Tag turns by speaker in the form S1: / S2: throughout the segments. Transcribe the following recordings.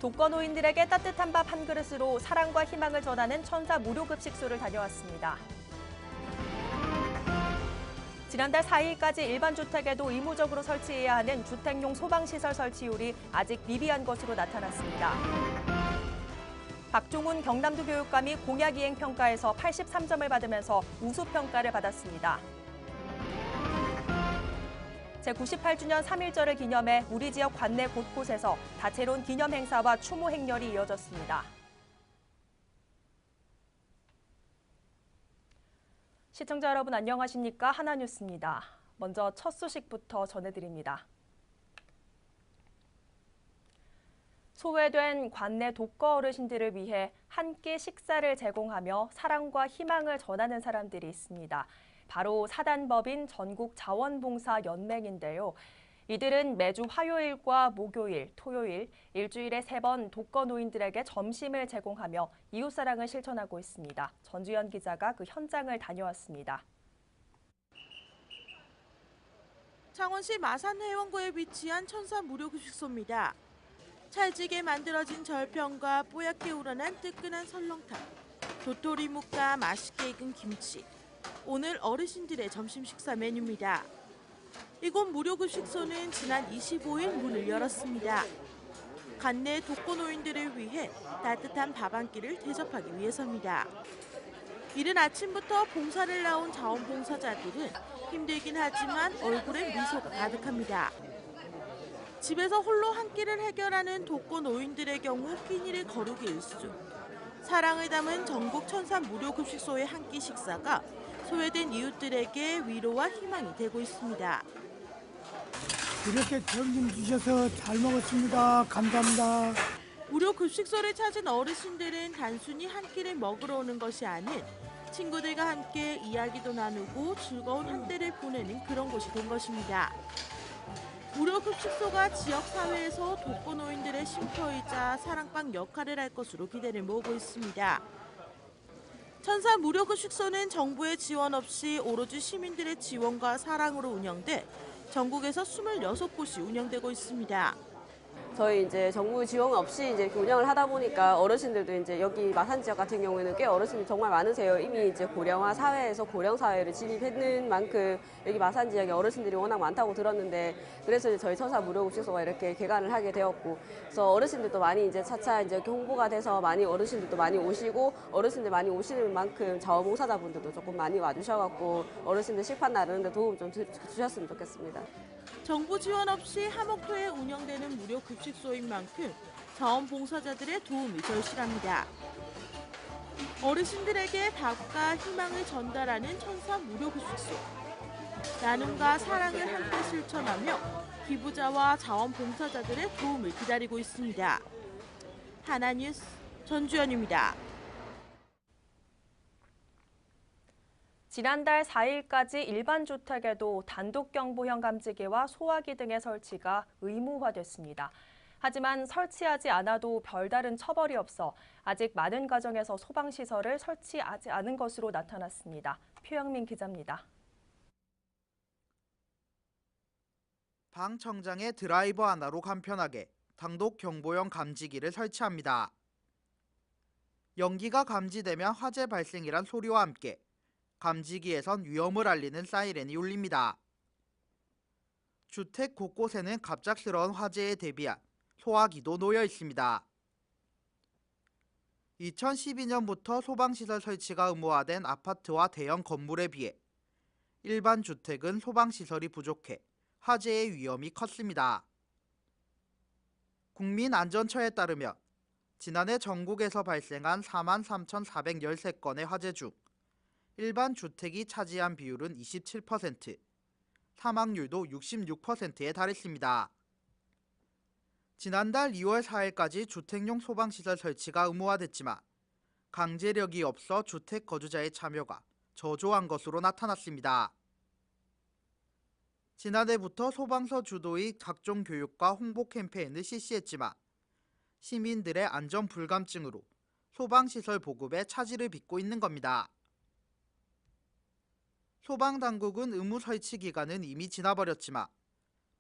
S1: 독거노인들에게 따뜻한 밥 한 그릇으로 사랑과 희망을 전하는 천사 무료급식소를 다녀왔습니다. 지난달 4일까지 일반 주택에도 의무적으로 설치해야 하는 주택용 소방시설 설치율이 아직 미비한 것으로 나타났습니다. 박종훈 경남도 교육감이 공약 이행 평가에서 83점을 받으면서 우수 평가를 받았습니다. 제98주년 3.1절을 기념해 우리 지역 관내 곳곳에서 다채로운 기념 행사와 추모 행렬이 이어졌습니다. 시청자 여러분 안녕하십니까? 하나뉴스입니다. 먼저 첫 소식부터 전해드립니다. 소외된 관내 독거 어르신들을 위해 한 끼 식사를 제공하며 사랑과 희망을 전하는 사람들이 있습니다. 바로 사단법인 전국자원봉사연맹인데요. 이들은 매주 화요일과 목요일, 토요일, 일주일에 3번 독거 노인들에게 점심을 제공하며 이웃사랑을 실천하고 있습니다. 전주현 기자가 그 현장을 다녀왔습니다.
S2: 창원시 마산해원구에 위치한 천사 무료급식소입니다. 찰지게 만들어진 절편과 뽀얗게 우러난 뜨끈한 설렁탕, 도토리묵과 맛있게 익은 김치, 오늘 어르신들의 점심 식사 메뉴입니다. 이곳 무료급식소는 지난 25일 문을 열었습니다. 관내 독거노인들을 위해 따뜻한 밥 한 끼를 대접하기 위해서입니다. 이른 아침부터 봉사를 나온 자원봉사자들은 힘들긴 하지만 얼굴에 미소가 가득합니다. 집에서 홀로 한 끼를 해결하는 독거노인들의 경우 끼니를 거르기 일쑤. 사랑을 담은 전국 천사 무료급식소의 한 끼 식사가 소외된 이웃들에게 위로와 희망이 되고 있습니다.
S3: 이렇게 점심 주셔서 잘 먹었습니다. 감사합니다.
S2: 무료 급식소를 찾은 어르신들은 단순히 한 끼를 먹으러 오는 것이 아닌 친구들과 함께 이야기도 나누고 즐거운 한때를 보내는 그런 곳이 된 것입니다. 무료 급식소가 지역 사회에서 독거노인들의 쉼터이자 사랑방 역할을 할 것으로 기대를 모으고 있습니다. 천사 무료 급식소는 정부의 지원 없이 오로지 시민들의 지원과 사랑으로 운영돼 전국에서 26곳이 운영되고 있습니다.
S4: 저희 이제 정부 지원 없이 이제 운영을 하다 보니까 어르신들도 이제 여기 마산 지역 같은 경우에는 꽤 어르신이 정말 많으세요. 이미 이제 고령화 사회에서 고령 사회를 진입했는 만큼 여기 마산 지역에 어르신들이 워낙 많다고 들었는데 그래서 이제 저희 천사 무료급식소가 이렇게 개관을 하게 되었고 그래서 어르신들도 많이 이제 차차 이제 홍보가 돼서 많이 어르신들도 많이 오시고 어르신들 많이 오시는 만큼 자원봉사자분들도 조금 많이 와주셔갖고 어르신들 식판 나르는데 도움 좀 주셨으면 좋겠습니다.
S2: 정부 지원 없이 하목토에 운영되는 무료 급식소인 만큼 자원봉사자들의 도움이 절실합니다. 어르신들에게 밥과 희망을 전달하는 천사 무료 급식소. 나눔과 사랑을 함께 실천하며 기부자와 자원봉사자들의 도움을 기다리고 있습니다. 하나뉴스 전주현입니다.
S1: 지난달 4일까지 일반 주택에도 단독경보형 감지기와 소화기 등의 설치가 의무화됐습니다. 하지만 설치하지 않아도 별다른 처벌이 없어 아직 많은 가정에서 소방시설을 설치하지 않은 것으로 나타났습니다. 표영민 기자입니다.
S5: 방 청장의 드라이버 하나로 간편하게 단독경보형 감지기를 설치합니다. 연기가 감지되면 화재 발생이란 소리와 함께 감지기에선 위험을 알리는 사이렌이 울립니다. 주택 곳곳에는 갑작스러운 화재에 대비한 소화기도 놓여 있습니다. 2012년부터 소방시설 설치가 의무화된 아파트와 대형 건물에 비해 일반 주택은 소방시설이 부족해 화재의 위험이 컸습니다. 국민안전처에 따르면 지난해 전국에서 발생한 43,413건의 화재 중 일반 주택이 차지한 비율은 27%, 사망률도 66%에 달했습니다. 지난달 2월 4일까지 주택용 소방시설 설치가 의무화됐지만 강제력이 없어 주택 거주자의 참여가 저조한 것으로 나타났습니다. 지난해부터 소방서 주도의 각종 교육과 홍보 캠페인을 실시했지만 시민들의 안전 불감증으로 소방시설 보급에 차질을 빚고 있는 겁니다. 소방당국은 의무 설치 기간은 이미 지나버렸지만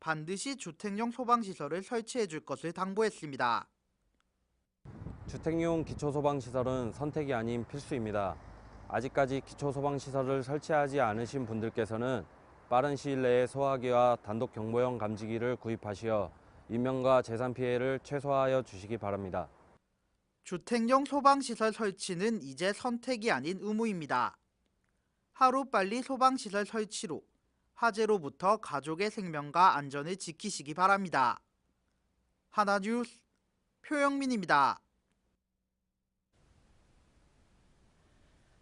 S5: 반드시 주택용 소방시설을 설치해 줄 것을 당부했습니다.
S6: 주택용 기초소방시설은 선택이 아닌 필수입니다. 아직까지 기초소방시설을 설치하지 않으신 분들께서는 빠른 시일 내에 소화기와 단독경보형 감지기를 구입하시어 인명과 재산 피해를 최소화하여 주시기 바랍니다.
S5: 주택용 소방시설 설치는 이제 선택이 아닌 의무입니다. 하루빨리 소방시설 설치로 화재로부터 가족의 생명과 안전을 지키시기 바랍니다. 하나뉴스 표영민입니다.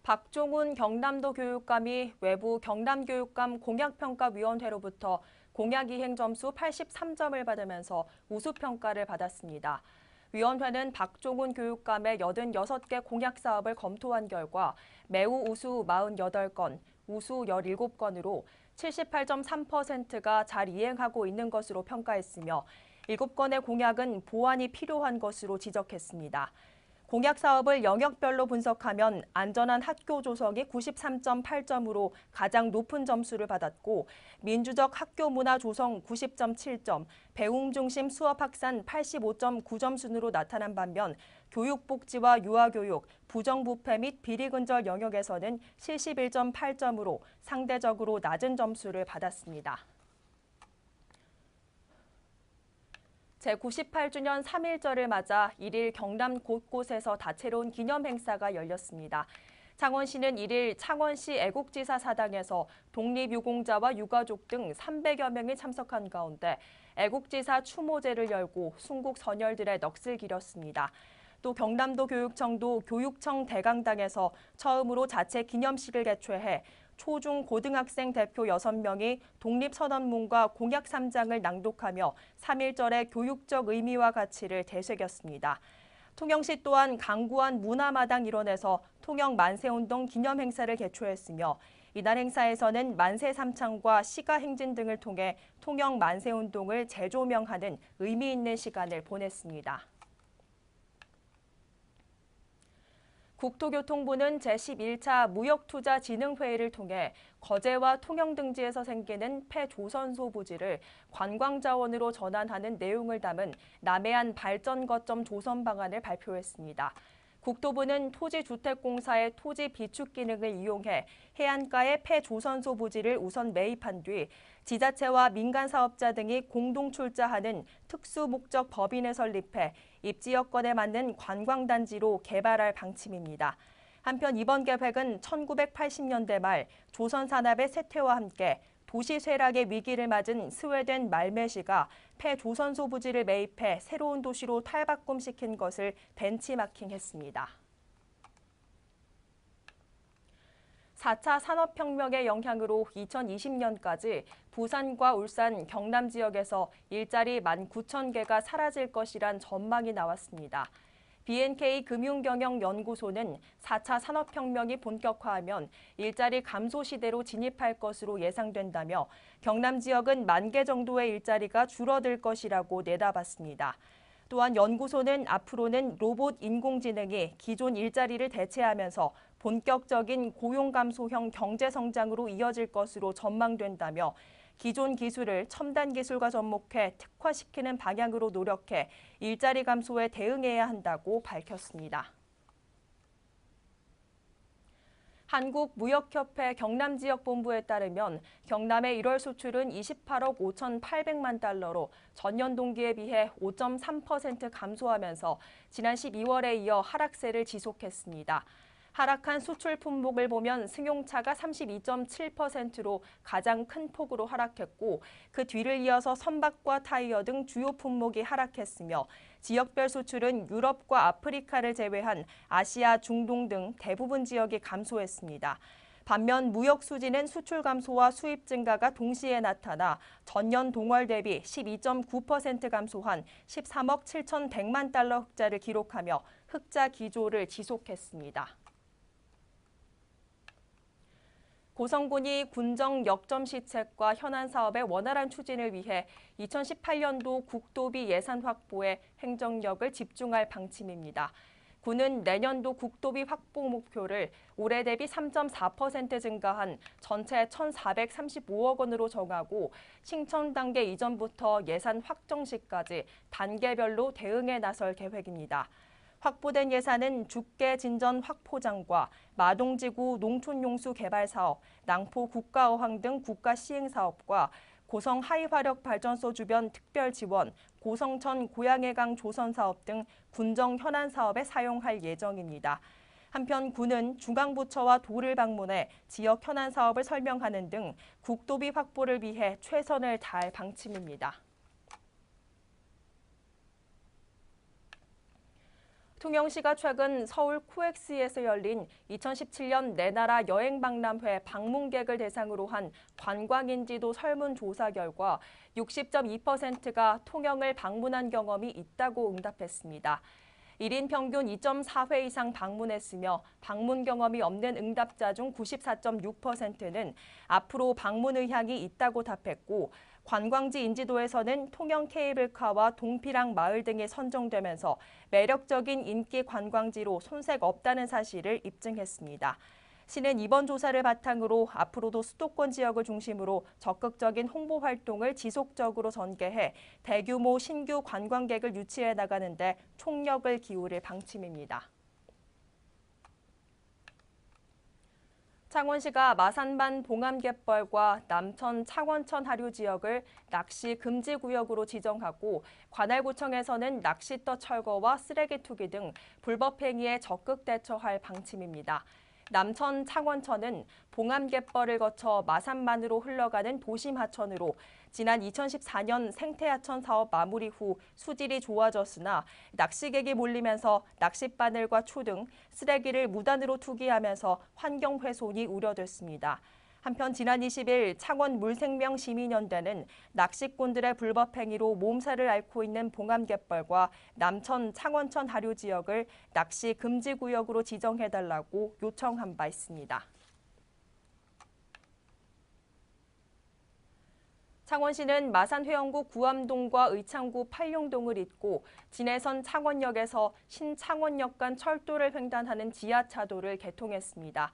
S1: 박종훈 경남도 교육감이 외부 경남교육감 공약평가위원회로부터 공약 이행 점수 83점을 받으면서 우수평가를 받았습니다. 위원회는 박종훈 교육감의 86개 공약 사업을 검토한 결과 매우 우수 48건, 우수 17건으로 78.3%가 잘 이행하고 있는 것으로 평가했으며 7건의 공약은 보완이 필요한 것으로 지적했습니다. 공약 사업을 영역별로 분석하면 안전한 학교 조성이 93.8점으로 가장 높은 점수를 받았고 민주적 학교 문화 조성 90.7점, 배움 중심 수업 확산 85.9점 순으로 나타난 반면 교육복지와 유아교육, 부정부패 및 비리근절 영역에서는 71.8점으로 상대적으로 낮은 점수를 받았습니다. 제98주년 3.1절을 맞아 1일 경남 곳곳에서 다채로운 기념 행사가 열렸습니다. 창원시는 1일 창원시 애국지사 사당에서 독립유공자와 유가족 등 300여 명이 참석한 가운데 애국지사 추모제를 열고 순국 선열들의 넋을 기렸습니다. 또 경남도 교육청도 교육청 대강당에서 처음으로 자체 기념식을 개최해 초중 고등학생 대표 6명이 독립선언문과 공약 3장을 낭독하며 3.1절의 교육적 의미와 가치를 되새겼습니다. 통영시 또한 강구안 문화마당 일원에서 통영 만세운동 기념행사를 개최했으며 이날 행사에서는 만세 삼창과 시가 행진 등을 통해 통영 만세운동을 재조명하는 의미 있는 시간을 보냈습니다. 국토교통부는 제11차 무역투자진흥회의를 통해 거제와 통영 등지에서 생기는 폐조선소 부지를 관광자원으로 전환하는 내용을 담은 남해안 발전거점 조성 방안을 발표했습니다. 국토부는 토지주택공사의 토지 비축 기능을 이용해 해안가의 폐조선소 부지를 우선 매입한 뒤 지자체와 민간 사업자 등이 공동 출자하는 특수목적 법인을 설립해 입지 여건에 맞는 관광단지로 개발할 방침입니다. 한편 이번 계획은 1980년대 말 조선 산업의 쇠퇴와 함께 도시 쇠락의 위기를 맞은 스웨덴 말메시가 폐조선소 부지를 매입해 새로운 도시로 탈바꿈시킨 것을 벤치마킹했습니다. 4차 산업혁명의 영향으로 2020년까지 부산과 울산, 경남 지역에서 일자리 19,000개가 사라질 것이란 전망이 나왔습니다. B&K 금융경영연구소는 4차 산업혁명이 본격화하면 일자리 감소 시대로 진입할 것으로 예상된다며 경남 지역은 10,000개 정도의 일자리가 줄어들 것이라고 내다봤습니다. 또한 연구소는 앞으로는 로봇 인공지능이 기존 일자리를 대체하면서 본격적인 고용 감소형 경제 성장으로 이어질 것으로 전망된다며 기존 기술을 첨단 기술과 접목해 특화시키는 방향으로 노력해 일자리 감소에 대응해야 한다고 밝혔습니다. 한국무역협회 경남지역본부에 따르면 경남의 1월 수출은 28억 5,800만 달러로 전년 동기에 비해 5.3% 감소하면서 지난 12월에 이어 하락세를 지속했습니다. 하락한 수출 품목을 보면 승용차가 32.7%로 가장 큰 폭으로 하락했고 그 뒤를 이어서 선박과 타이어 등 주요 품목이 하락했으며 지역별 수출은 유럽과 아프리카를 제외한 아시아, 중동 등 대부분 지역이 감소했습니다. 반면 무역 수지는 수출 감소와 수입 증가가 동시에 나타나 전년 동월 대비 12.9% 감소한 13억 7,100만 달러 흑자를 기록하며 흑자 기조를 지속했습니다. 고성군이 군정 역점 시책과 현안 사업의 원활한 추진을 위해 2018년도 국도비 예산 확보에 행정력을 집중할 방침입니다. 군은 내년도 국도비 확보 목표를 올해 대비 3.4% 증가한 전체 1,435억 원으로 정하고 신청 단계 이전부터 예산 확정 시까지 단계별로 대응에 나설 계획입니다. 확보된 예산은 죽계 진전 확포장과 마동지구 농촌용수 개발 사업, 낭포 국가어항 등 국가 시행 사업과 고성 하이화력 발전소 주변 특별 지원, 고성천 고양해강 조선 사업 등 군정 현안 사업에 사용할 예정입니다. 한편 군은 중앙부처와 도를 방문해 지역 현안 사업을 설명하는 등 국도비 확보를 위해 최선을 다할 방침입니다. 통영시가 최근 서울 코엑스에서 열린 2017년 내나라 여행박람회 방문객을 대상으로 한 관광인지도 설문조사 결과 60.2%가 통영을 방문한 경험이 있다고 응답했습니다. 1인 평균 2.4회 이상 방문했으며 방문 경험이 없는 응답자 중 94.6%는 앞으로 방문 의향이 있다고 답했고 관광지 인지도에서는 통영 케이블카와 동피랑 마을 등이 선정되면서 매력적인 인기 관광지로 손색 없다는 사실을 입증했습니다. 시는 이번 조사를 바탕으로 앞으로도 수도권 지역을 중심으로 적극적인 홍보 활동을 지속적으로 전개해 대규모 신규 관광객을 유치해 나가는 데 총력을 기울일 방침입니다. 창원시가 마산반 봉암갯벌과 남천 창원천 하류 지역을 낚시 금지 구역으로 지정하고 관할구청에서는 낚시터 철거와 쓰레기 투기 등 불법 행위에 적극 대처할 방침입니다. 남천 창원천은 봉암갯벌을 거쳐 마산만으로 흘러가는 도심 하천으로 지난 2014년 생태하천 사업 마무리 후 수질이 좋아졌으나 낚시객이 몰리면서 낚싯바늘과 초 등 쓰레기를 무단으로 투기하면서 환경 훼손이 우려됐습니다. 한편 지난 20일 창원 물생명 시민연대는 낚시꾼들의 불법 행위로 몸살을 앓고 있는 봉암갯벌과 남천 창원천 하류 지역을 낚시 금지 구역으로 지정해달라고 요청한 바 있습니다. 창원시는 마산회원구 구암동과 의창구 팔룡동을 잇고 진해선 창원역에서 신창원역 간 철도를 횡단하는 지하차도를 개통했습니다.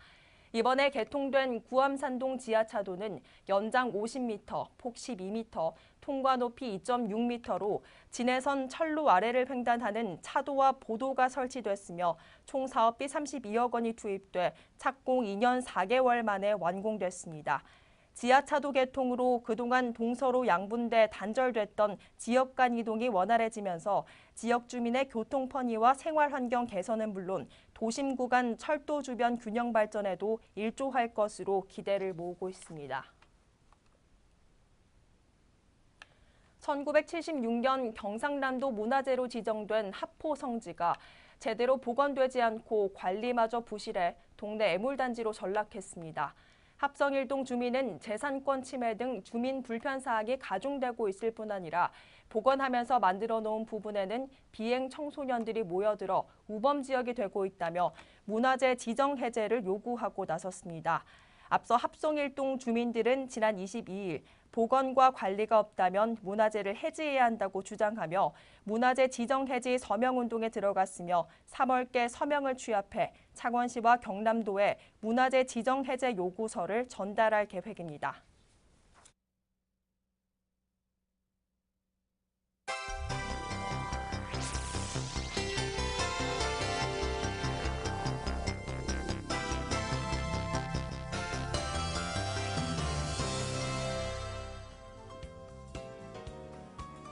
S1: 이번에 개통된 구암산동 지하차도는 연장 50m, 폭 12m, 통과 높이 2.6m로 진해선 철로 아래를 횡단하는 차도와 보도가 설치됐으며 총 사업비 32억 원이 투입돼 착공 2년 4개월 만에 완공됐습니다. 지하차도 개통으로 그동안 동서로 양분돼 단절됐던 지역 간 이동이 원활해지면서 지역 주민의 교통 편의와 생활 환경 개선은 물론 도심 구간 철도 주변 균형 발전에도 일조할 것으로 기대를 모으고 있습니다. 1976년 경상남도 문화재로 지정된 하포 성지가 제대로 복원되지 않고 관리마저 부실해 동네 애물단지로 전락했습니다. 합성일동 주민은 재산권 침해 등 주민 불편 사항이 가중되고 있을 뿐 아니라 복원하면서 만들어 놓은 부분에는 비행 청소년들이 모여들어 우범 지역이 되고 있다며 문화재 지정 해제를 요구하고 나섰습니다. 앞서 합성일동 주민들은 지난 22일 복원과 관리가 없다면 문화재를 해지해야 한다고 주장하며 문화재 지정 해지 서명운동에 들어갔으며 3월께 서명을 취합해 창원시와 경남도에 문화재 지정 해제 요구서를 전달할 계획입니다.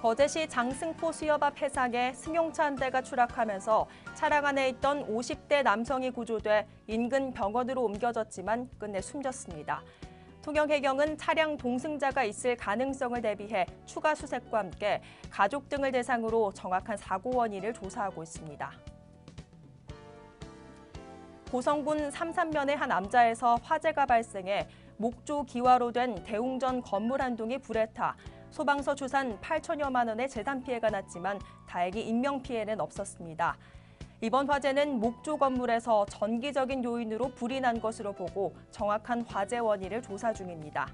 S1: 거제시 장승포 수협 앞 해상에 승용차 한 대가 추락하면서 차량 안에 있던 50대 남성이 구조돼 인근 병원으로 옮겨졌지만 끝내 숨졌습니다. 통영해경은 차량 동승자가 있을 가능성을 대비해 추가 수색과 함께 가족 등을 대상으로 정확한 사고 원인을 조사하고 있습니다. 고성군 삼산면의 한 암자에서 화재가 발생해 목조 기와로 된 대웅전 건물 한 동이 불에 타 소방서 추산 8천여만 원의 재산 피해가 났지만 다행히 인명피해는 없었습니다. 이번 화재는 목조 건물에서 전기적인 요인으로 불이 난 것으로 보고 정확한 화재 원인을 조사 중입니다.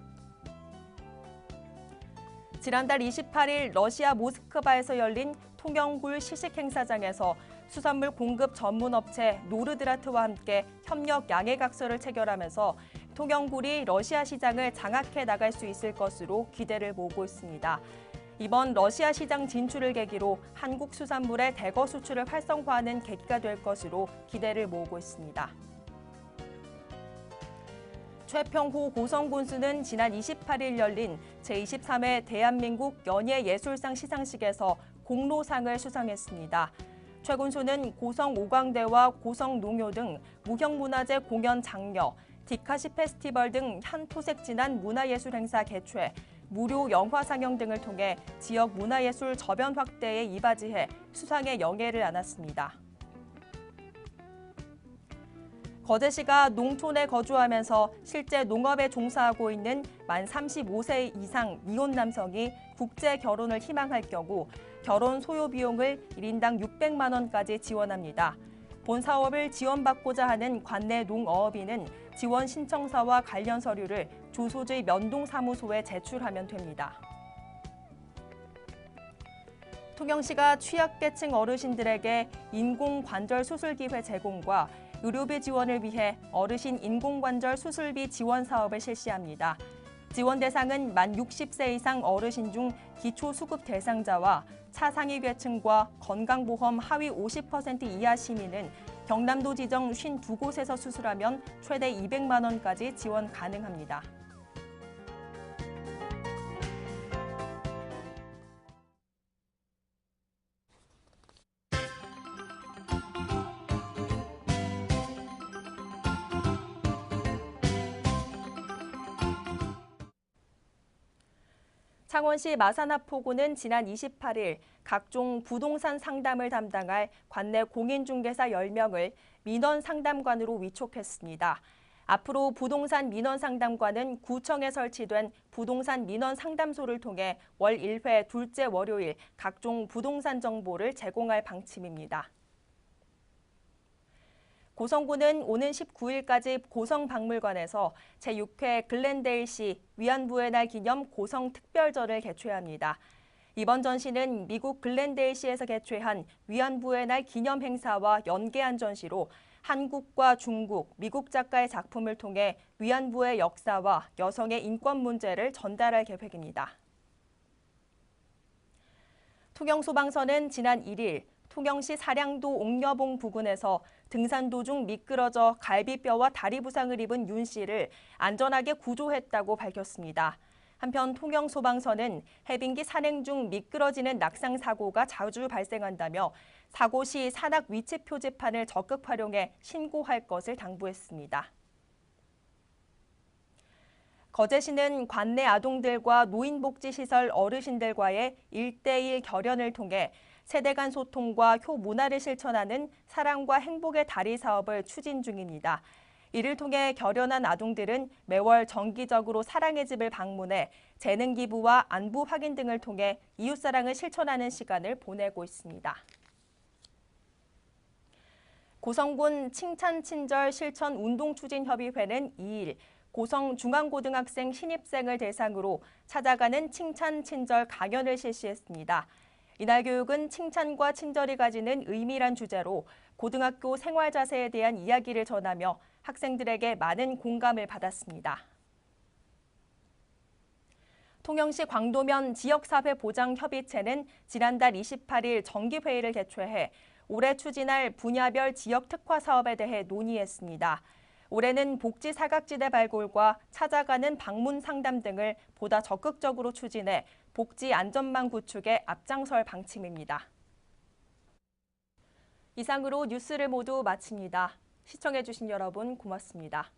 S1: 지난달 28일 러시아 모스크바에서 열린 통영굴 시식행사장에서 수산물 공급 전문업체 노르드라트와 함께 협력 양해각서를 체결하면서 통영굴이 러시아 시장을 장악해 나갈 수 있을 것으로 기대를 모으고 있습니다. 이번 러시아 시장 진출을 계기로 한국 수산물의 대거 수출을 활성화하는 계기가 될 것으로 기대를 모으고 있습니다. 최평호 고성군수는 지난 28일 열린 제23회 대한민국 연예예술상 시상식에서 공로상을 수상했습니다. 최 군수는 고성 오광대와 고성 농요 등 무형문화재 공연 장려, 디카시 페스티벌 등 한토색 진한 문화예술 행사 개최, 무료 영화 상영 등을 통해 지역 문화예술 저변 확대에 이바지해 수상의 영예를 안았습니다. 거제시가 농촌에 거주하면서 실제 농업에 종사하고 있는 만 35세 이상 미혼 남성이 국제 결혼을 희망할 경우 결혼 소요 비용을 1인당 600만 원까지 지원합니다. 본 사업을 지원받고자 하는 관내 농어업인은 지원 신청서와 관련 서류를 조소지 면동사무소에 제출하면 됩니다. 통영시가 취약계층 어르신들에게 인공관절 수술 기회 제공과 의료비 지원을 위해 어르신 인공관절 수술비 지원 사업을 실시합니다. 지원 대상은 만 60세 이상 어르신 중 기초수급 대상자와 차상위 계층과 건강보험 하위 50% 이하 시민은 경남도 지정 52곳에서 수술하면 최대 200만 원까지 지원 가능합니다. 창원시 마산하포구는 지난 28일 각종 부동산 상담을 담당할 관내 공인중개사 10명을 민원상담관으로 위촉했습니다. 앞으로 부동산 민원상담관은 구청에 설치된 부동산 민원상담소를 통해 월 1회 둘째 월요일 각종 부동산 정보를 제공할 방침입니다. 고성군은 오는 19일까지 고성박물관에서 제6회 글렌데일시 위안부의 날 기념 고성특별전을 개최합니다. 이번 전시는 미국 글렌데일시에서 개최한 위안부의 날 기념 행사와 연계한 전시로 한국과 중국, 미국 작가의 작품을 통해 위안부의 역사와 여성의 인권 문제를 전달할 계획입니다. 통영소방서는 지난 1일 통영시 사량도 옥녀봉 부근에서 등산 도중 미끄러져 갈비뼈와 다리 부상을 입은 윤 씨를 안전하게 구조했다고 밝혔습니다. 한편 통영소방서는 해빙기 산행 중 미끄러지는 낙상 사고가 자주 발생한다며 사고 시 산악 위치 표지판을 적극 활용해 신고할 것을 당부했습니다. 거제시는 관내 아동들과 노인복지시설 어르신들과의 1:1 결연을 통해 세대 간 소통과 효문화를 실천하는 사랑과 행복의 다리 사업을 추진 중입니다. 이를 통해 결연한 아동들은 매월 정기적으로 사랑의 집을 방문해 재능 기부와 안부 확인 등을 통해 이웃사랑을 실천하는 시간을 보내고 있습니다. 고성군 칭찬친절 실천 운동추진협의회는 2일 고성 중앙고등학생 신입생을 대상으로 찾아가는 칭찬친절 강연을 실시했습니다. 이날 교육은 칭찬과 친절이 가지는 의미란 주제로 고등학교 생활 자세에 대한 이야기를 전하며 학생들에게 많은 공감을 받았습니다. 통영시 광도면 지역사회보장협의체는 지난달 28일 정기회의를 개최해 올해 추진할 분야별 지역 특화 사업에 대해 논의했습니다. 올해는 복지 사각지대 발굴과 찾아가는 방문 상담 등을 보다 적극적으로 추진해 복지 안전망 구축에 앞장설 방침입니다. 이상으로 뉴스를 모두 마칩니다. 시청해주신 여러분 고맙습니다.